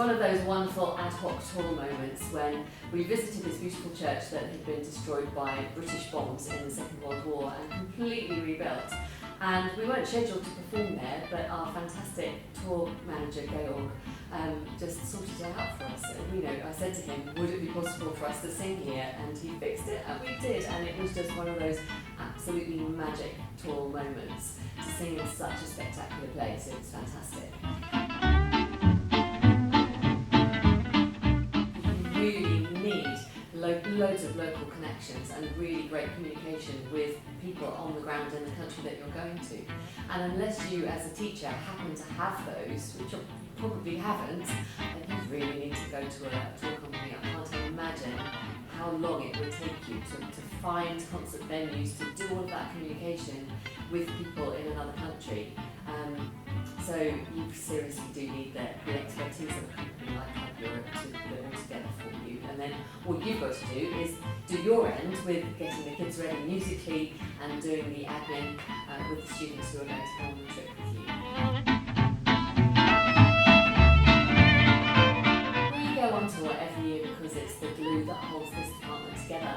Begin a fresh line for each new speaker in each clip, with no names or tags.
one of those wonderful ad hoc tour moments when we visited this beautiful church that had been destroyed by British bombs in the Second World War and completely rebuilt. And we weren't scheduled to perform there, but our fantastic tour manager, Georg, just sorted it out for us. I said to him, would it be possible for us to sing here? And he fixed it, and we did. And it was just one of those absolutely magic tour moments to sing in such a spectacular place. It was fantastic. You really need loads of local connections and really great communication with people on the ground in the country that you're going to. And unless you as a teacher happen to have those, which you probably haven't, then you really need to go to a tour company. I can't imagine how long it would take you to find concert venues, to do all of that communication with people in another country. So you seriously do need the expertise of a company like Hub Europe to put it all together for you. And then what you've got to do is do your end with getting the kids ready musically and doing the admin with the students who are going to go on the trip with you. We go on tour every year because it's the glue that holds this department together.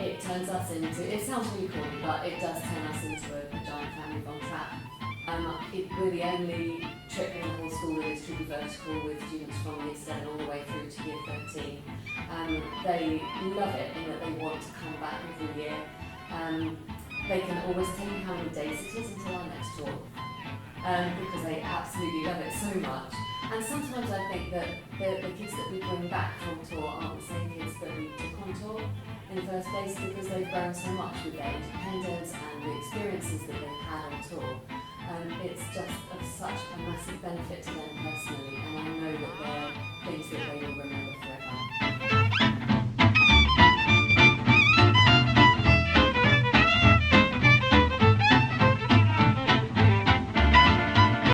It turns us into, it sounds really corny, but it does turn us into a giant family von Trapp. We're the only trip in the whole school that is truly vertical, with students from year 7 all the way through to year 13. They love it in that they want to come back every year. They can always tell you how many days it is until our next tour, because they absolutely love it so much. And sometimes I think that the kids that we bring back from tour aren't the same kids that we took on tour in the first place, because they've grown so much with their independence and the experiences that they've had on tour. It's just of such a massive benefit to them